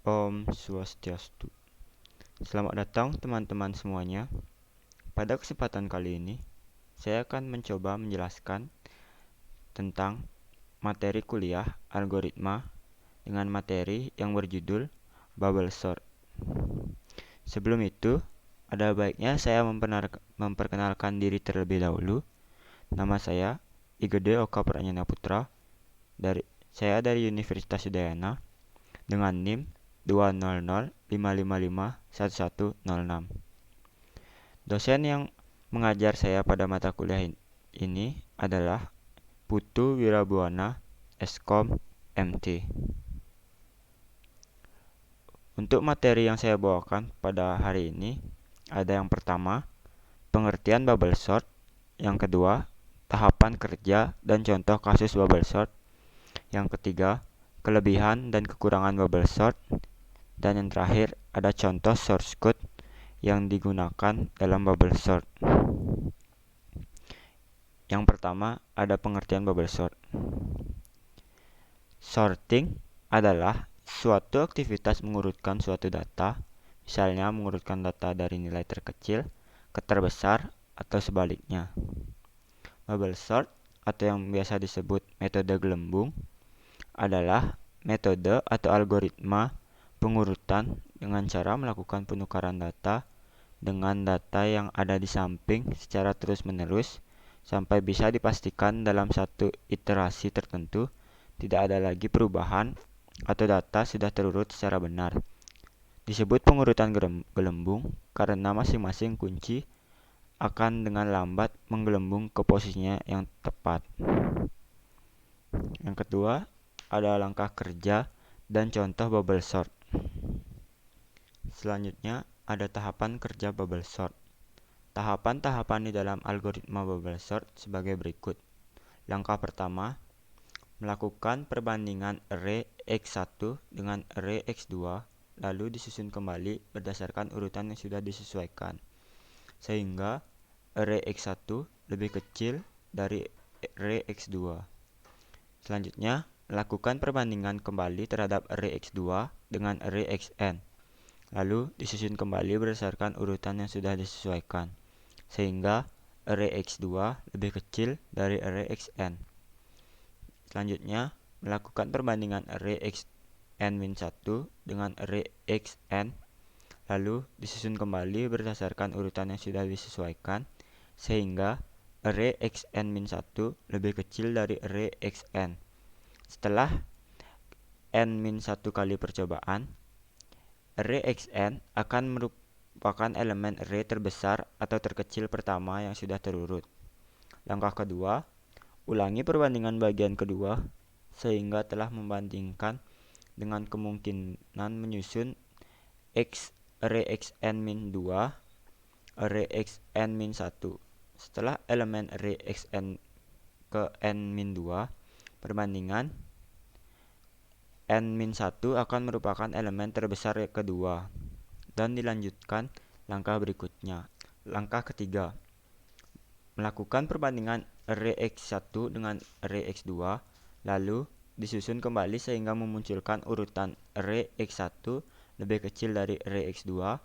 Om Swastiastu. Selamat datang teman-teman semuanya. Pada kesempatan kali ini, saya akan mencoba menjelaskan tentang materi kuliah algoritma dengan materi yang berjudul Bubble Sort. Sebelum itu, ada baiknya saya memperkenalkan diri terlebih dahulu. Nama saya Igede Oka Pranyana Putra. Saya dari Universitas Udayana dengan NIM 20055551106. Dosen yang mengajar saya pada mata kuliah ini adalah Putu Wirabuana, Eskom, MT. Untuk materi yang saya bawakan pada hari ini ada yang pertama, pengertian bubble sort, yang kedua, tahapan kerja dan contoh kasus bubble sort, yang ketiga, kelebihan dan kekurangan bubble sort, dan yang terakhir ada contoh source code yang digunakan dalam bubble sort. Yang pertama ada pengertian bubble sort. Sorting adalah suatu aktivitas mengurutkan suatu data, misalnya mengurutkan data dari nilai terkecil ke terbesar atau sebaliknya. Bubble sort atau yang biasa disebut metode gelembung adalah metode atau algoritma pengurutan dengan cara melakukan penukaran data dengan data yang ada di samping secara terus-menerus sampai bisa dipastikan dalam satu iterasi tertentu tidak ada lagi perubahan atau data sudah terurut secara benar. Disebut pengurutan gelembung karena masing-masing kunci akan dengan lambat menggelembung ke posisinya yang tepat. Yang kedua, ada langkah kerja dan contoh bubble sort. Selanjutnya, ada tahapan kerja bubble sort. Tahapan-tahapan di dalam algoritma bubble sort sebagai berikut. Langkah pertama, melakukan perbandingan array X1 dengan array X2, lalu disusun kembali berdasarkan urutan yang sudah disesuaikan, sehingga array X1 lebih kecil dari array X2. Selanjutnya, lakukan perbandingan kembali terhadap array X2 dengan array Xn, lalu disusun kembali berdasarkan urutan yang sudah disesuaikan, sehingga array X2 lebih kecil dari array Xn. Selanjutnya, melakukan perbandingan array Xn-1 dengan array Xn, lalu disusun kembali berdasarkan urutan yang sudah disesuaikan, sehingga array Xn-1 lebih kecil dari array Xn. Setelah n-1 kali percobaan, array Xn akan merupakan elemen array terbesar atau terkecil pertama yang sudah terurut. Langkah kedua, ulangi perbandingan bagian kedua sehingga telah membandingkan dengan kemungkinan menyusun array Xn-2, array Xn-1. Setelah elemen array Xn ke n-2, perbandingan n-1 akan merupakan elemen terbesar kedua dan dilanjutkan langkah berikutnya. Langkah ketiga, melakukan perbandingan array X1 dengan array X2, lalu disusun kembali sehingga memunculkan urutan array X1 lebih kecil dari array X2.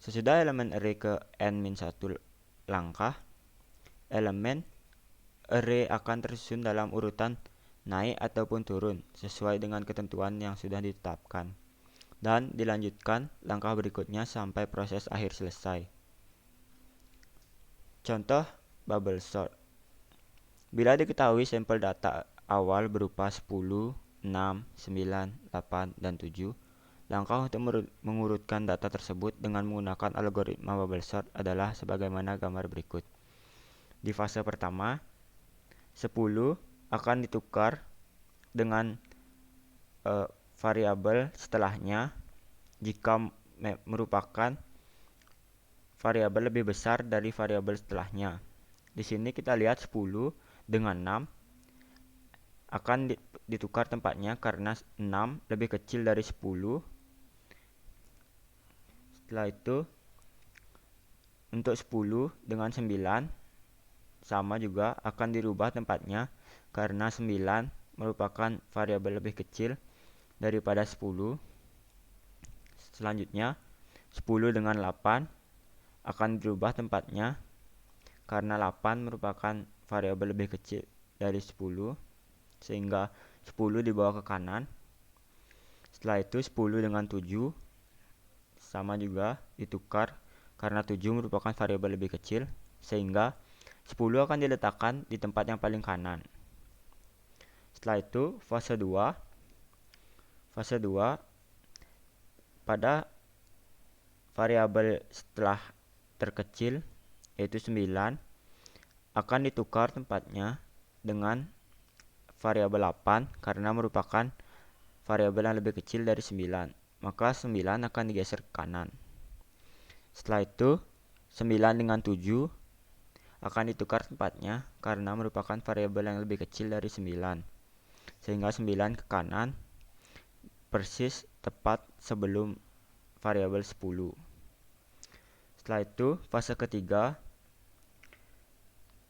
Sesudah elemen array ke n-1 langkah, elemen array akan tersusun dalam urutan naik ataupun turun sesuai dengan ketentuan yang sudah ditetapkan, dan dilanjutkan langkah berikutnya sampai proses akhir selesai. Contoh bubble sort. Bila diketahui sampel data awal berupa 10, 6, 9, 8, dan 7, langkah untuk mengurutkan data tersebut dengan menggunakan algoritma bubble sort adalah sebagaimana gambar berikut. Di fase pertama, 10 akan ditukar dengan variabel setelahnya jika merupakan variabel lebih besar dari variabel setelahnya. Di sini kita lihat 10 dengan 6 akan ditukar tempatnya karena 6 lebih kecil dari 10. Setelah itu, untuk 10 dengan 9 sama juga akan dirubah tempatnya karena 9 merupakan variabel lebih kecil daripada 10. Selanjutnya 10 dengan 8 akan berubah tempatnya karena 8 merupakan variabel lebih kecil dari 10, sehingga 10 dibawa ke kanan. Setelah itu 10 dengan 7 sama juga ditukar karena 7 merupakan variabel lebih kecil, sehingga 10 akan diletakkan di tempat yang paling kanan. Setelah itu fase 2. Fase 2 pada variabel setelah terkecil yaitu 9 akan ditukar tempatnya dengan variabel 8 karena merupakan variabel yang lebih kecil dari 9. Maka 9 akan digeser ke kanan. Setelah itu 9 dengan 7 akan ditukar tempatnya karena merupakan variabel yang lebih kecil dari 9. Sehingga 9 ke kanan persis tepat sebelum variabel 10. Setelah itu fase ketiga,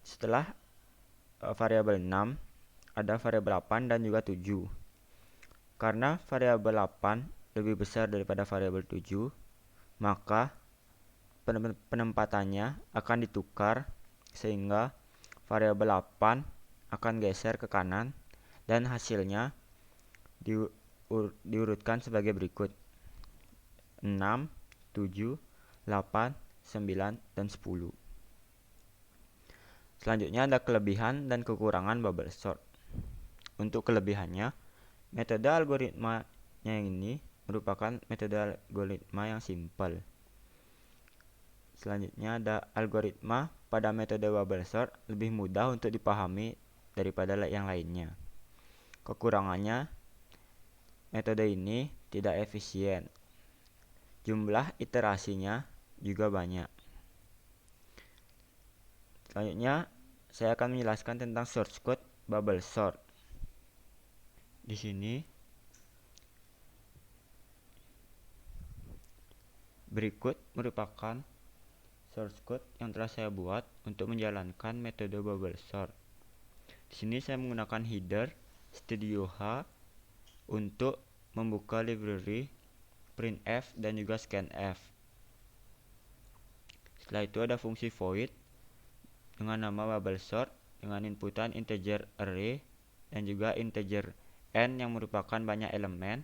setelah variabel 6 ada variabel 8 dan juga 7. Karena variabel 8 lebih besar daripada variabel 7, maka penempatannya akan ditukar sehingga variabel 8 akan geser ke kanan dan hasilnya diurutkan sebagai berikut: 6, 7, 8, 9, dan 10. Selanjutnya ada kelebihan dan kekurangan bubble sort. Untuk kelebihannya, metode algoritmanya ini merupakan metode algoritma yang simpel. Selanjutnya ada algoritma pada metode bubble sort lebih mudah untuk dipahami daripada yang lainnya. Kekurangannya, metode ini tidak efisien. Jumlah iterasinya juga banyak. Selanjutnya, saya akan menjelaskan tentang source code bubble sort. Di sini berikut merupakan source code yang telah saya buat untuk menjalankan metode bubble sort. Di sini saya menggunakan header StudioH untuk membuka library printf dan juga scanf. Setelah itu ada fungsi void dengan nama bubble sort dengan inputan integer array dan juga integer n yang merupakan banyak elemen.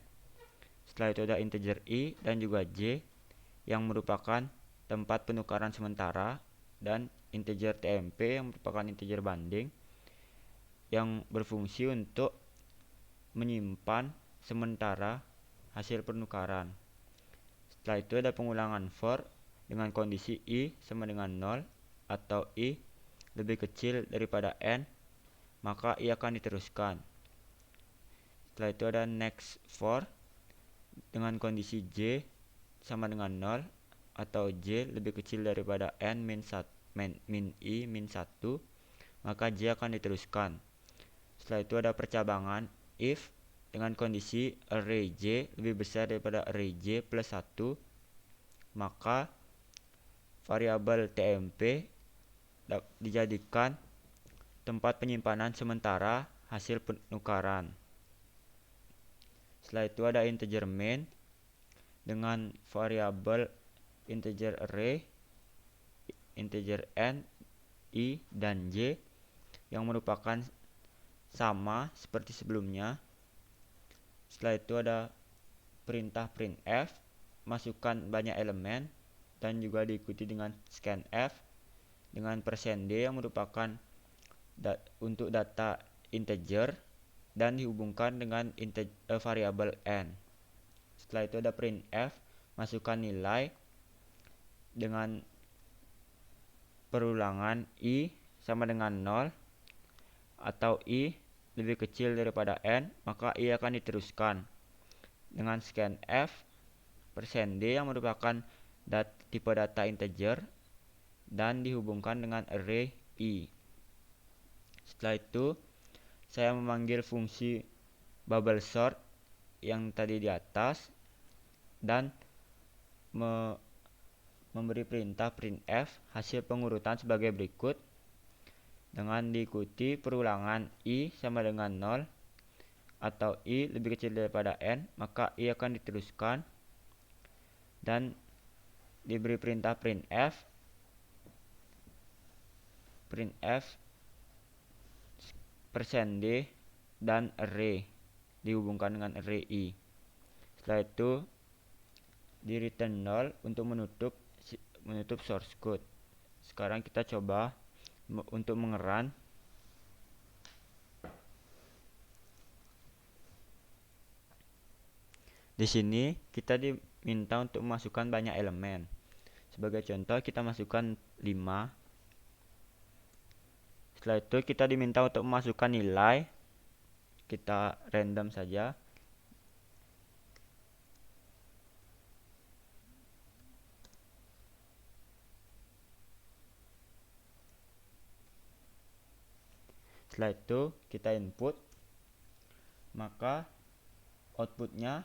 Setelah itu ada integer i dan juga j yang merupakan tempat penukaran sementara, dan integer tmp yang merupakan integer banding yang berfungsi untuk menyimpan sementara hasil penukaran. Setelah itu ada pengulangan for dengan kondisi i sama dengan 0 atau i lebih kecil daripada n, maka i akan diteruskan. Setelah itu ada next for dengan kondisi j sama dengan 0 atau j lebih kecil daripada n min i min 1, maka j akan diteruskan. Setelah itu ada percabangan if dengan kondisi array j lebih besar daripada array j plus 1, maka variabel tmp dijadikan tempat penyimpanan sementara hasil penukaran. Setelah itu ada integer main dengan variabel integer array, integer n, i, dan j yang merupakan sama seperti sebelumnya. Setelah itu ada perintah printf, masukkan banyak elemen dan juga diikuti dengan scanf dengan %d yang merupakan untuk data integer dan dihubungkan dengan variabel n. Setelah itu ada printf, masukkan nilai dengan perulangan i sama dengan 0 atau i lebih kecil daripada n, maka i akan diteruskan dengan scanf %d yang merupakan tipe data integer dan dihubungkan dengan array i. Setelah itu saya memanggil fungsi bubble sort yang tadi di atas dan memberi perintah printf hasil pengurutan sebagai berikut dengan diikuti perulangan i sama dengan 0 atau i lebih kecil daripada n, maka i akan diteruskan dan diberi perintah printf %d dan array dihubungkan dengan array i. Setelah itu di return 0 untuk menutup source code. Sekarang kita coba untuk mengeran. Di sini kita diminta untuk memasukkan banyak elemen. Sebagai contoh kita masukkan 5. Setelah itu kita diminta untuk memasukkan nilai. Kita random saja. Setelah itu kita input, maka outputnya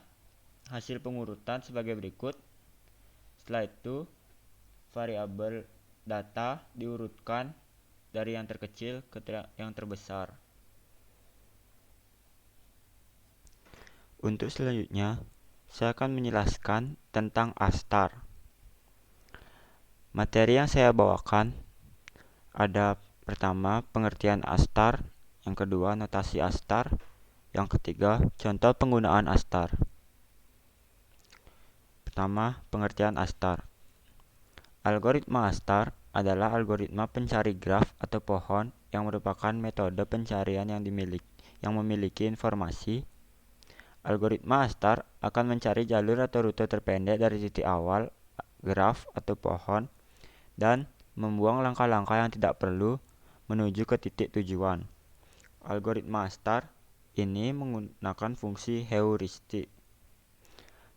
hasil pengurutan sebagai berikut. Setelah itu variabel data diurutkan dari yang terkecil ke yang terbesar. Untuk selanjutnya, saya akan menjelaskan tentang astar. Materi yang saya bawakan ada pertama pengertian astar, yang kedua notasi astar, yang ketiga contoh penggunaan astar. Pertama, pengertian astar. Algoritma astar adalah algoritma pencari graf atau pohon yang merupakan metode pencarian yang memiliki informasi. Algoritma astar akan mencari jalur atau rute terpendek dari titik awal graf atau pohon dan membuang langkah-langkah yang tidak perlu menuju ke titik tujuan. Algoritma astar ini menggunakan fungsi heuristik.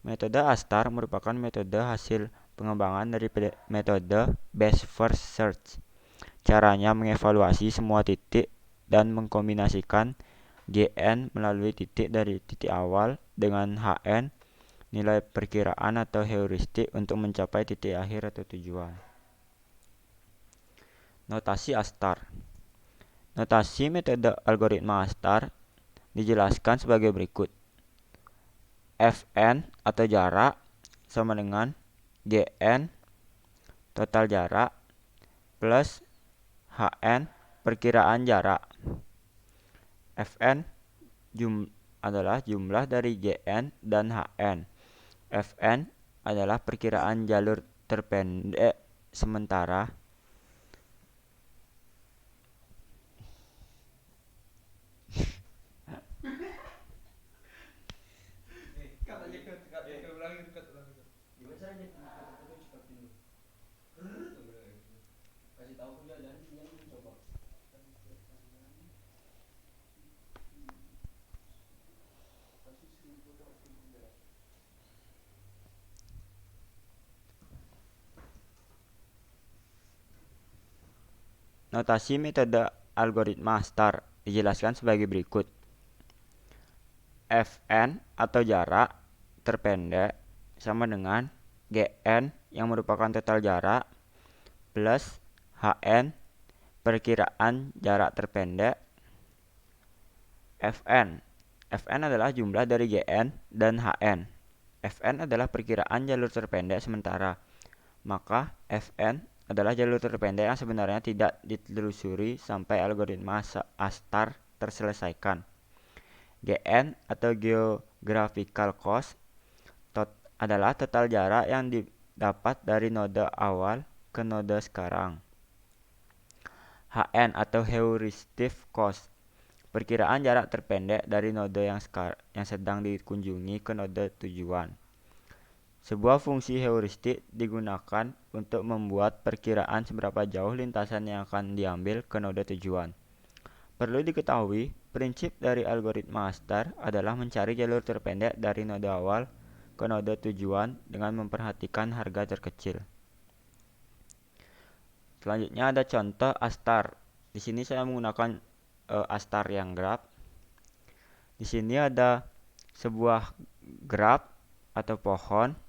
Metode astar merupakan metode hasil pengembangan dari metode best first search. Caranya mengevaluasi semua titik dan mengkombinasikan Gn melalui titik dari titik awal dengan Hn, nilai perkiraan atau heuristik untuk mencapai titik akhir atau tujuan. Notasi astar. Notasi metode algoritma astar dijelaskan sebagai berikut. Fn atau jarak sama dengan Gn total jarak plus Hn perkiraan jarak. Fn adalah jumlah dari Gn dan Hn. Fn adalah perkiraan jalur terpendek sementara. Notasi metode algoritma astar dijelaskan sebagai berikut. Fn atau jarak terpendek sama dengan Gn yang merupakan total jarak plus Hn perkiraan jarak terpendek. Fn adalah jumlah dari Gn dan Hn. Fn adalah perkiraan jalur terpendek sementara. Maka Fn adalah jalur terpendek yang sebenarnya tidak ditelusuri sampai algoritma astar terselesaikan. Gn atau geographical cost adalah total jarak yang didapat dari node awal ke node sekarang. Hn atau heuristic cost, perkiraan jarak terpendek dari node yang sedang dikunjungi ke node tujuan. Sebuah fungsi heuristik digunakan untuk membuat perkiraan seberapa jauh lintasan yang akan diambil ke node tujuan. Perlu diketahui, prinsip dari algoritma astar adalah mencari jalur terpendek dari node awal ke node tujuan dengan memperhatikan harga terkecil. Selanjutnya ada contoh astar. Di sini saya menggunakan astar yang graf. Di sini ada sebuah graf atau pohon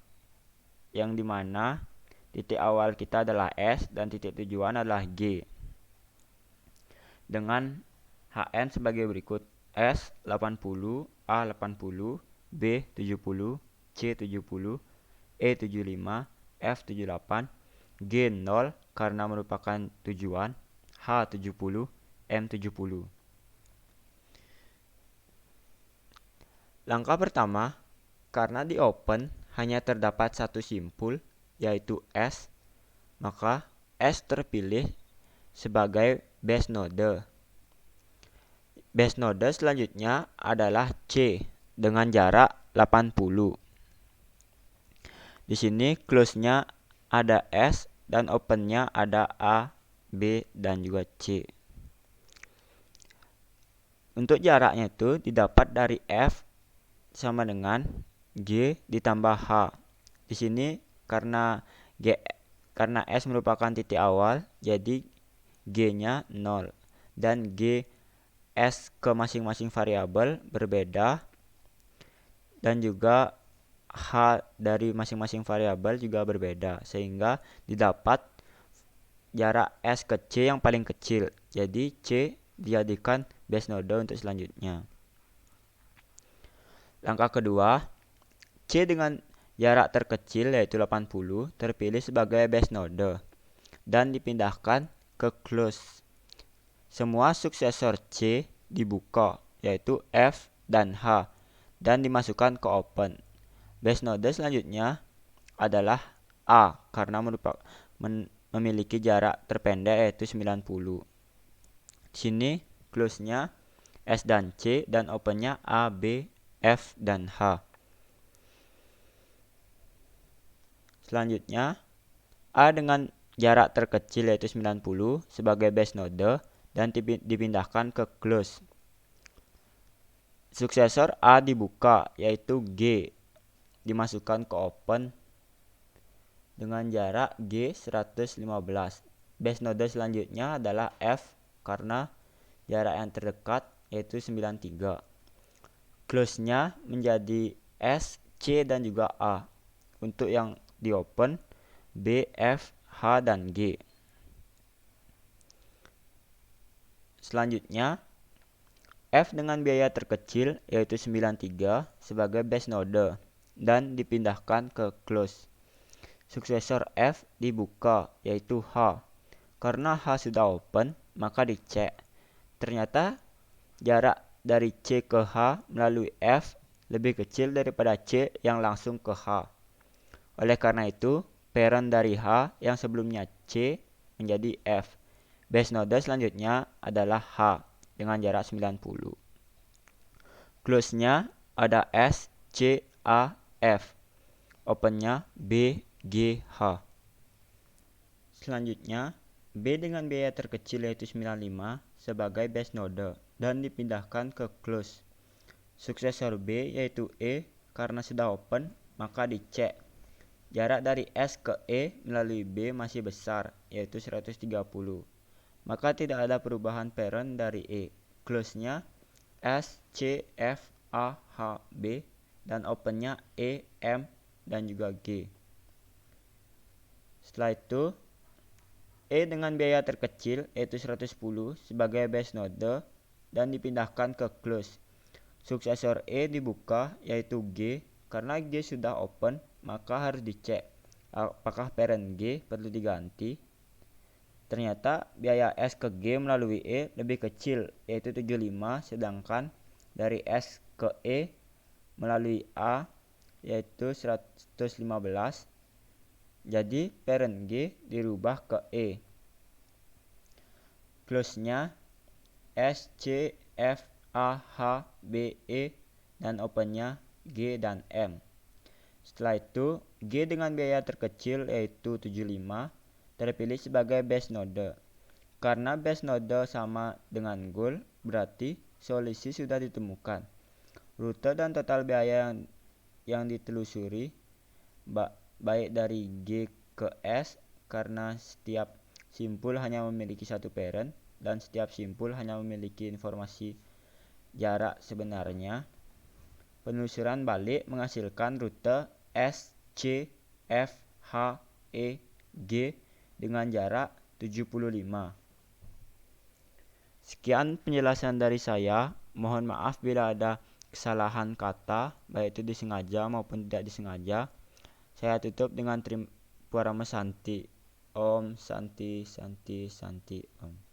yang dimana titik awal kita adalah S dan titik tujuan adalah G. Dengan Hn sebagai berikut. S 80, A 80, B 70, C 70, E 75, F 78, G 0 karena merupakan tujuan, H 70, M 70. Langkah pertama, karena di open hanya terdapat satu simpul, yaitu S, maka S terpilih sebagai base node. Base node selanjutnya adalah C dengan jarak 80. Di sini close-nya ada S dan open-nya ada A, B, dan juga C. Untuk jaraknya itu didapat dari F sama dengan G ditambah H. Di sini karena S merupakan titik awal, jadi G-nya 0 dan G S ke masing-masing variabel berbeda, dan juga H dari masing-masing variabel juga berbeda, sehingga didapat jarak S ke C yang paling kecil. Jadi C dijadikan base node untuk selanjutnya. Langkah kedua, C dengan jarak terkecil yaitu 80 terpilih sebagai base node dan dipindahkan ke close. Semua suksesor C dibuka, yaitu F dan H, dan dimasukkan ke open. Base node selanjutnya adalah A, karena memiliki jarak terpendek yaitu 90. Di sini close-nya S dan C, dan open-nya A, B, F, dan H. Selanjutnya, A dengan jarak terkecil yaitu 90 sebagai base node dan dipindahkan ke close. Suksesor A dibuka, yaitu G, dimasukkan ke open dengan jarak G 115. Base node selanjutnya adalah F karena jarak yang terdekat yaitu 93. Close-nya menjadi S, C, dan juga A. Untuk yang di open B, F, H, dan G. Selanjutnya F dengan biaya terkecil yaitu 93 sebagai base node dan dipindahkan ke close. Suksesor F dibuka yaitu H. Karena H sudah open, maka dicek. Ternyata jarak dari C ke H melalui F lebih kecil daripada C yang langsung ke H. Oleh karena itu, parent dari H yang sebelumnya C menjadi F. Base node selanjutnya adalah H dengan jarak 90. Close-nya ada S, C, A, F. Open-nya B, G, H. Selanjutnya, B dengan biaya terkecil yaitu 95 sebagai base node dan dipindahkan ke close. Suksesor B yaitu E, karena sudah open, maka dicek. Jarak dari S ke E melalui B masih besar, yaitu 130. Maka tidak ada perubahan parent dari E. Close-nya S, C, F, A, H, B, dan open-nya E, M, dan juga G. Setelah itu, E dengan biaya terkecil yaitu 110 sebagai base node dan dipindahkan ke close. Suksesor E dibuka yaitu G, karena G sudah open, maka harus dicek apakah parent G perlu diganti. Ternyata biaya S ke G melalui E lebih kecil yaitu 75, sedangkan dari S ke E melalui A yaitu 115. Jadi parent G dirubah ke E. Close-nya S, C, F, A, H, B, E, dan open-nya G dan M. Setelah itu, G dengan biaya terkecil yaitu 75 terpilih sebagai base node. Karena base node sama dengan goal, berarti solusi sudah ditemukan. Rute dan total biaya yang ditelusuri baik dari G ke S, karena setiap simpul hanya memiliki satu parent dan setiap simpul hanya memiliki informasi jarak sebenarnya. Penelusuran balik menghasilkan rute S, C, F, H, E, G dengan jarak 75. Sekian penjelasan dari saya. Mohon maaf bila ada kesalahan kata, baik itu disengaja maupun tidak disengaja. Saya tutup dengan Tripurama Santi. Om Santi Santi Santi Om.